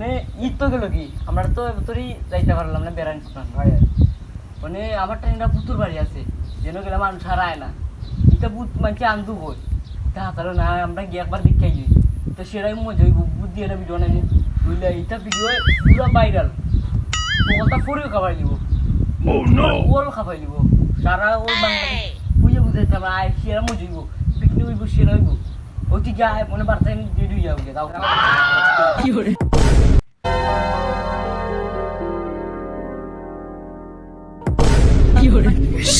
মানে ঈদ তো গেল কি আমরা তো এবছরই যাইতে পারলাম না বেড়ান মানে আমার ট্রেনটা পুতুর বাড়ি আছে যেন গেলে মানুষ আর আয় না এটা বুত মানছে আন্দু কই তা তাহলে না আমরা গিয়ে একবার দেখে যাই তো সেটাই মজা হইব বুদ্ধি এটা ভিডিও নাই বুঝলে এটা ভিডিও পুরো ভাইরাল ওটা পরেও খাবার দিব ওল খাবার দিব সারা ওর বাংলা বুঝে বুঝাইতে আমরা আয় সেরা মজা হইব পিকনিক হইব সেরা হইব ওটি যায় মনে বার্তা রেডি হয়ে যাবে তাও কি করে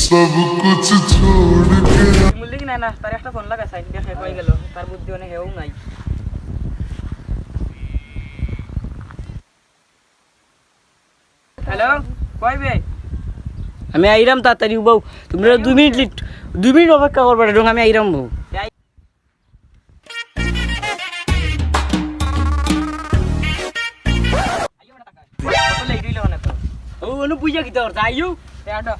सब कुछ छोड़ के বললি কি না তার একটা ফোন লাগা সাইড দেখে কই গেল তার বুদ্ধি অনেক হেও নাই হ্যালো কই বে আমি আইরাম তাড়াতাড়ি বউ তোমরা 2 মিনিট অপেক্ষা করবে রে আমি আইরাম বউ ও অনু পূজা কিতা করতে আইও আডা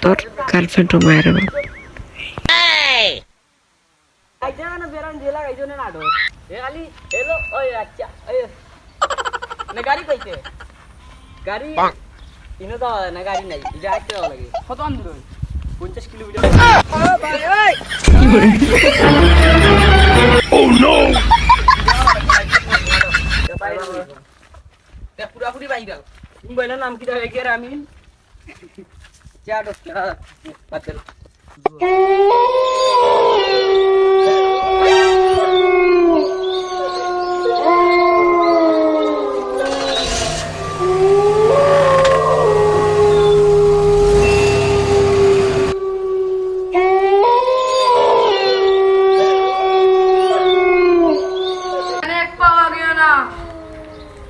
তোর গার্লফ্রেন্ড ও মায়ের বাপ আইজা না বেরান জেলা আইজো না আডো এ খালি হেলো ওই আচ্ছা এই না গাড়ি কইতে গাড়ি ইনো দাও না গাড়ি নাই যা আইতে দাও লাগে কত আন্দুর 50 কিলোমিটার ও ভাই ওই ও নো তে পুরাপুরি ভাইরাল মোবাইলের নাম কি দাও একে রামিন চাডো পাতল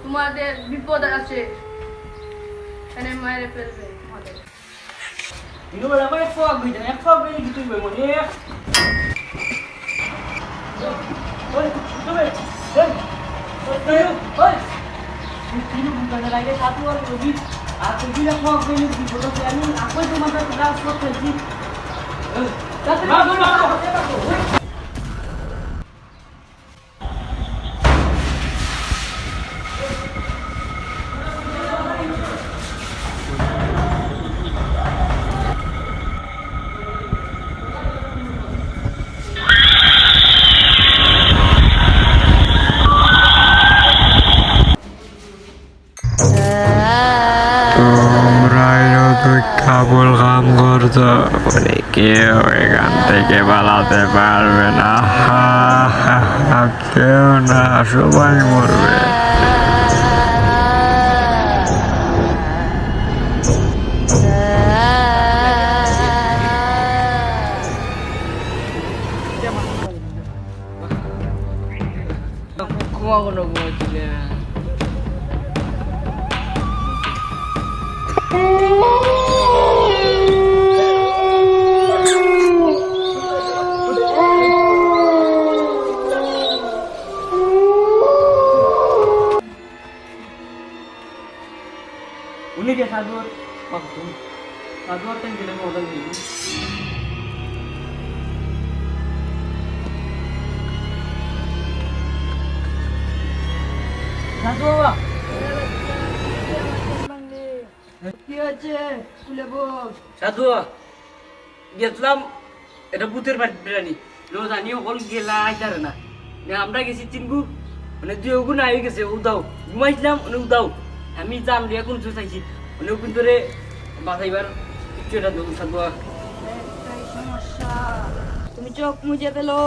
তোমাদের বিপদ আছে এনে মায়ের ফেলবে তোমাদের ইনো বলা মানে ফগ হইছে এক ফগ হইলে কি তুই মনে ওই তুমি ওই ওই তুমি বুঝাতে লাগে সাথে আর রবি আর তুই না ফগ হইলে কি বলতো আমি আপনি তোমাদের ক্লাস করতেছি তাতে না কাবুল কাম করতো বলে কেউ এখান থেকে পালাতে পারবে না কেউ না সবাই মরবে ঘুমাবো ঘুমাচ্ছিলে উনি যে সাধুর সাধুর টাইম দিলে মডেল দিই সাধু কি আছে স্কুলে বল সাধু গেছিলাম এটা ভূতের বিরিয়ানি জানিও কল গেলা আইতারে না আমরা গেছি চিনগু মানে 2 গুণ আই গেছে উদাও ঘুমাইছিলাম মানে উদাও আমি জান রে কোন কিছু চাইছি মানে কোন ধরে বাঁচাইবার কিছু এটা দেবো সাধু একটাই সমস্যা তুমি চোখ মুজে ফেলো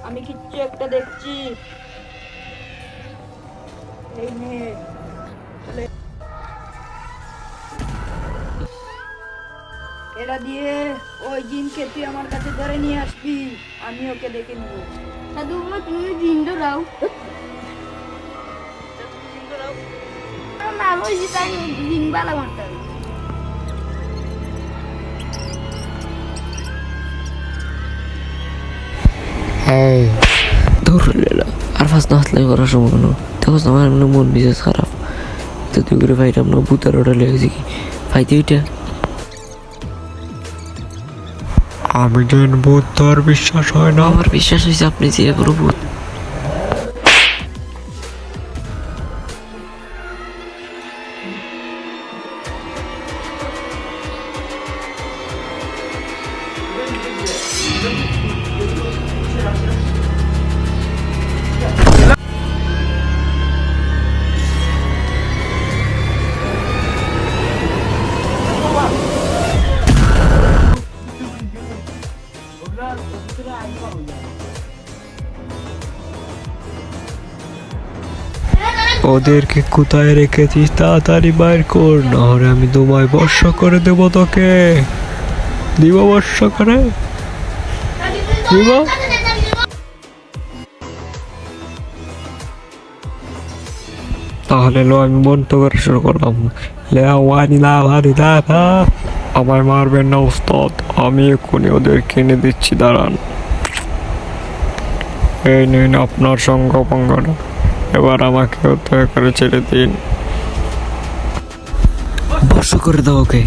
আমি কিচ্ছু একটা দেখছি এই নে এটা দিয়ে ওই জিনকে তুই আমার কাছে ধরে নিয়ে আসবি আমি ওকে দেখে নিব সাধু মা তুমি জিন ধরাও না ওই যে তাই জিন বালা মারতে হবে ধরলে আর ফার্স্ট না হাতলাই করার সময় না তখন আমার এমনি মন মেজাজ খারাপ তো তুই করে ভাইটাম না ভূতার ওটা লেগেছে কি ভাইতে ওইটা আমি যে ভূত তোর বিশ্বাস হয় না? আমার বিশ্বাস হয়েছে আপনি যে বড় ভূত। ওদেরকে কোথায় রেখেছিস তাড়াতাড়ি বাইর কর, নাহলে আমি তোমায় বর্ষা করে দেবো তোকে। দিব বর্ষা করে, দিব। তাহলে লো আমি বন্ধ করে শুরু করলাম। আমায় মারবেন না উস্তাদ, আমি এক্ষুনি ওদের কিনে দিচ্ছি, দাঁড়ান। এই নিন আপনার সঙ্গ পঙ্গনা, এবার আমাকে দয়া করে ছেড়ে দিন। বর্ষ করে দাও ওকে।